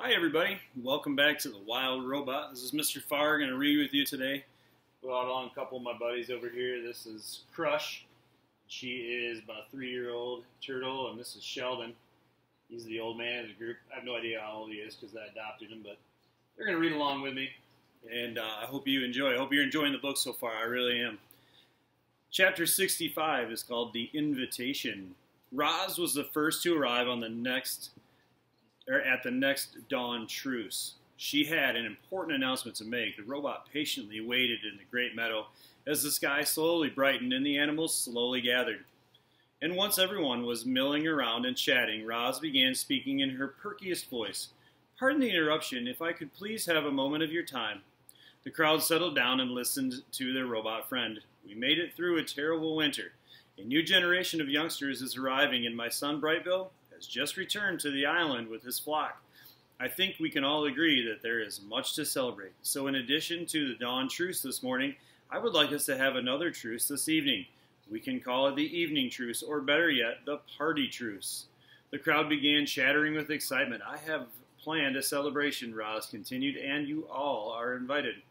Hi everybody, welcome back to the Wild Robot. This is Mr. Farr, going to read with you today. Brought along a couple of my buddies over here. This is Crush. She is about a 3-year-old turtle, and this is Sheldon. He's the old man of the group. I have no idea how old he is because I adopted him, but they're going to read along with me, and I hope you enjoy. I hope you're enjoying the book so far. I really am. Chapter 65 is called The Invitation. Roz was the first to arrive on at the next dawn truce. She had an important announcement to make. The robot patiently waited in the great meadow as the sky slowly brightened and the animals slowly gathered. And once everyone was milling around and chatting, Roz began speaking in her perkiest voice. "Pardon the interruption, if I could please have a moment of your time." The crowd settled down and listened to their robot friend. "We made it through a terrible winter. A new generation of youngsters is arriving, and my son Brightbill has just returned to the island with his flock. I think we can all agree that there is much to celebrate. So in addition to the dawn truce this morning, I would like us to have another truce this evening. We can call it the evening truce, or better yet, the party truce." The crowd began chattering with excitement. "I have planned a celebration," Roz continued, "and you all are invited.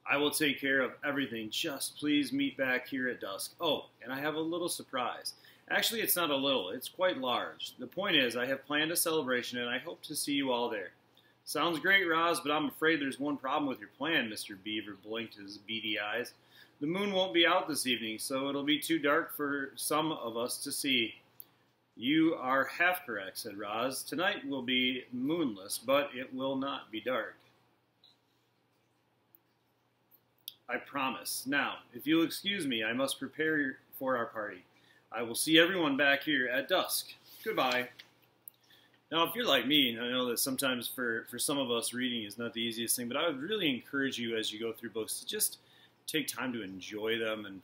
I will take care of everything. Just please meet back here at dusk. Oh, and I have a little surprise. Actually, it's not a little. It's quite large. The point is, I have planned a celebration, and I hope to see you all there." "Sounds great, Roz, but I'm afraid there's one problem with your plan." Mr. Beaver blinked his beady eyes. "The moon won't be out this evening, so it'll be too dark for some of us to see." "You are half correct," said Roz. "Tonight will be moonless, but it will not be dark. I promise. Now, if you'll excuse me, I must prepare for our party. I will see everyone back here at dusk. Goodbye." Now, if you're like me, I know that sometimes for some of us, reading is not the easiest thing, but I would really encourage you as you go through books to just take time to enjoy them and,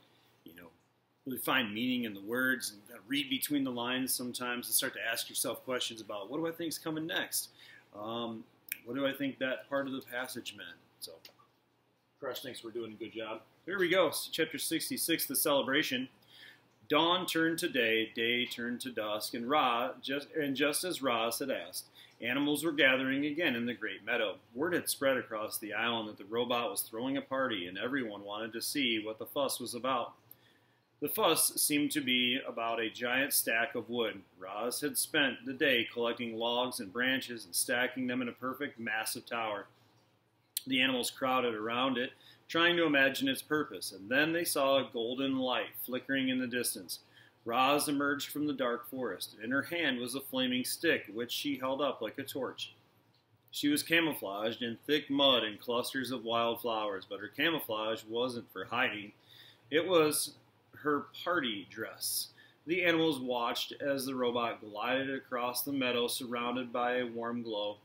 really find meaning in the words and read between the lines sometimes and start to ask yourself questions about, what do I think is coming next? What do I think that part of the passage meant? So, Crush thinks we're doing a good job. Here we go. Chapter 66, The Celebration. Dawn turned to day, day turned to dusk, and just as Roz had asked, animals were gathering again in the great meadow. Word had spread across the island that the robot was throwing a party, and everyone wanted to see what the fuss was about. The fuss seemed to be about a giant stack of wood. Roz had spent the day collecting logs and branches and stacking them in a perfect, massive tower. The animals crowded around it, trying to imagine its purpose, and then they saw a golden light flickering in the distance. Roz emerged from the dark forest. In her hand was a flaming stick, which she held up like a torch. She was camouflaged in thick mud and clusters of wild flowers, but her camouflage wasn't for hiding. It was her party dress. The animals watched as the robot glided across the meadow, surrounded by a warm glow.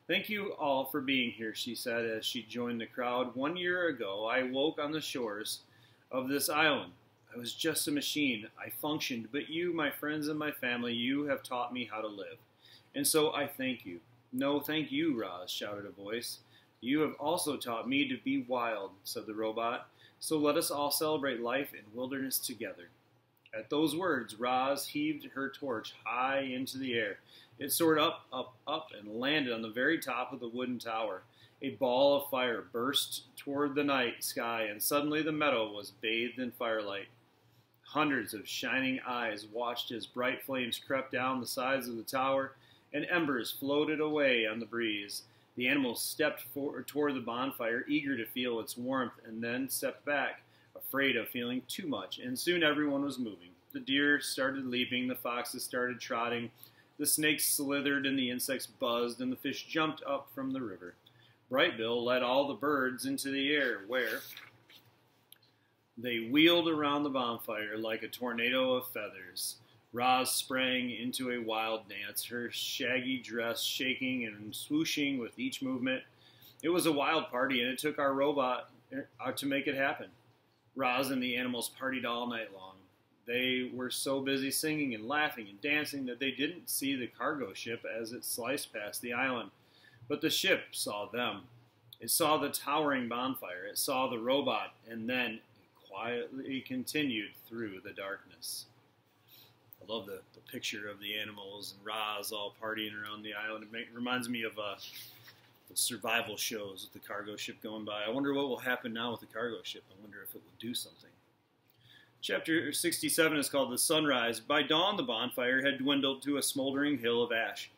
"Thank you all for being here," she said as she joined the crowd. "1 year ago, I woke on the shores of this island. I was just a machine. I functioned, but you, my friends and my family, you have taught me how to live. And so I thank you." "No, thank you, Roz," shouted a voice. "You have also taught me to be wild," said the robot. "So let us all celebrate life in wilderness together." At those words, Roz heaved her torch high into the air. It soared up, up, up, and landed on the very top of the wooden tower. A ball of fire burst toward the night sky, and suddenly the meadow was bathed in firelight. Hundreds of shining eyes watched as bright flames crept down the sides of the tower, and embers floated away on the breeze. The animals stepped toward the bonfire, eager to feel its warmth, and then stepped back, afraid of feeling too much, and soon everyone was moving. The deer started leaping, the foxes started trotting, the snakes slithered, and the insects buzzed, and the fish jumped up from the river. Brightbill led all the birds into the air, where they wheeled around the bonfire like a tornado of feathers. Roz sprang into a wild dance, her shaggy dress shaking and swooshing with each movement. It was a wild party, and it took our robot to make it happen. Roz and the animals partied all night long. They were so busy singing and laughing and dancing that they didn't see the cargo ship as it sliced past the island. But the ship saw them. It saw the towering bonfire. It saw the robot, and then it quietly continued through the darkness. love the picture of the animals and Roz all partying around the island. It reminds me of the survival shows with the cargo ship going by. I wonder what will happen now with the cargo ship. I wonder if it will do something. Chapter 67 is called The Sunrise. By dawn, the bonfire had dwindled to a smoldering hill of ash.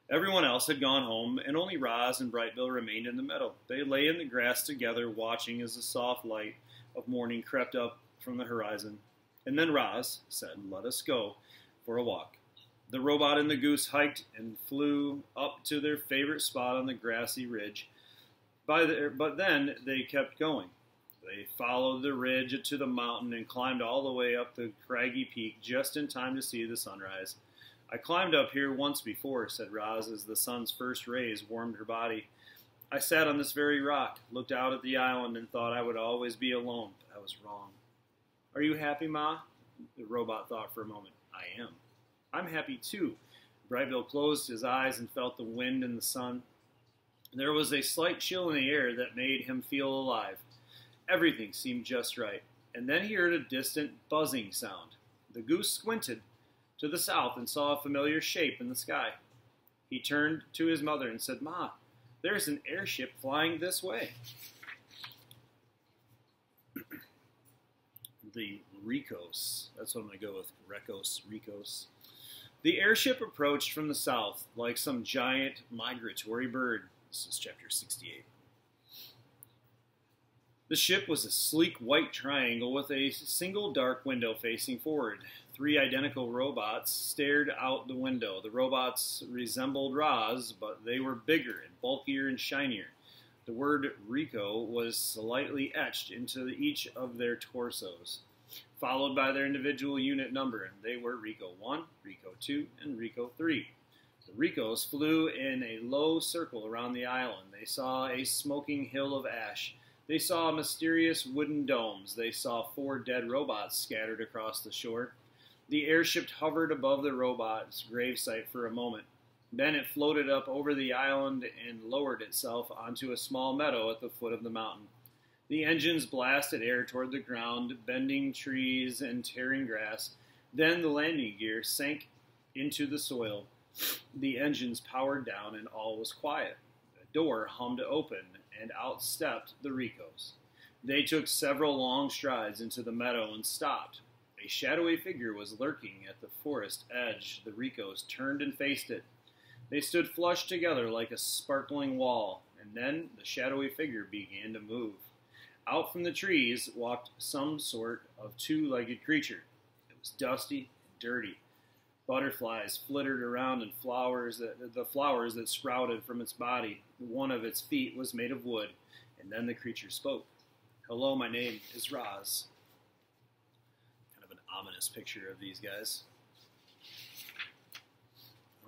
Everyone else had gone home, and only Roz and Brightbill remained in the meadow. They lay in the grass together, watching as the soft light of morning crept up from the horizon. And then Roz said, "Let us go for a walk." The robot and the goose hiked and flew up to their favorite spot on the grassy ridge. But then they kept going. They followed the ridge to the mountain and climbed all the way up the craggy peak just in time to see the sunrise. "I climbed up here once before," said Roz as the sun's first rays warmed her body. "I sat on this very rock, looked out at the island, and thought I would always be alone, but I was wrong." "Are you happy, Ma?" The robot thought for a moment. "I am." "I'm happy too." Brightbill closed his eyes and felt the wind and the sun. There was a slight chill in the air that made him feel alive. Everything seemed just right. And then he heard a distant buzzing sound. The goose squinted to the south and saw a familiar shape in the sky. He turned to his mother and said, "Ma, there's an airship flying this way." The Ricos. That's what I'm going to go with. Ricos. The airship approached from the south like some giant migratory bird. This is chapter 68. The ship was a sleek white triangle with a single dark window facing forward. 3 identical robots stared out the window. The robots resembled Roz, but they were bigger and bulkier and shinier. The word Rico was slightly etched into each of their torsos, followed by their individual unit number, and they were Rico 1, Rico 2, and Rico 3. The Ricos flew in a low circle around the island. They saw a smoking hill of ash. They saw mysterious wooden domes. They saw 4 dead robots scattered across the shore. The airship hovered above the robot's gravesite for a moment. Then it floated up over the island and lowered itself onto a small meadow at the foot of the mountain. The engines blasted air toward the ground, bending trees and tearing grass. Then the landing gear sank into the soil. The engines powered down and all was quiet. A door hummed open and out stepped the Ricos. They took several long strides into the meadow and stopped. A shadowy figure was lurking at the forest edge. The Ricos turned and faced it. They stood flush together like a sparkling wall, and then the shadowy figure began to move. Out from the trees walked some sort of 2-legged creature. It was dusty and dirty. Butterflies flittered around in the flowers that sprouted from its body. One of its feet was made of wood, and then the creature spoke. "Hello, my name is Roz." Kind of an ominous picture of these guys.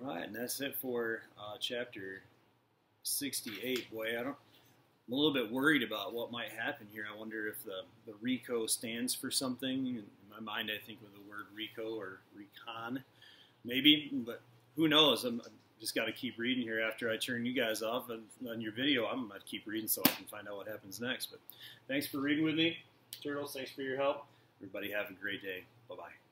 All right, and that's it for chapter 68. Boy, I'm a little bit worried about what might happen here. I wonder if the Rico stands for something. In my mind, I think of the word Rico or Recon, maybe, but who knows? I'm just got to keep reading here after I turn you guys off on your video. I'm going to keep reading so I can find out what happens next. But thanks for reading with me. Turtles, thanks for your help. Everybody have a great day. Bye-bye.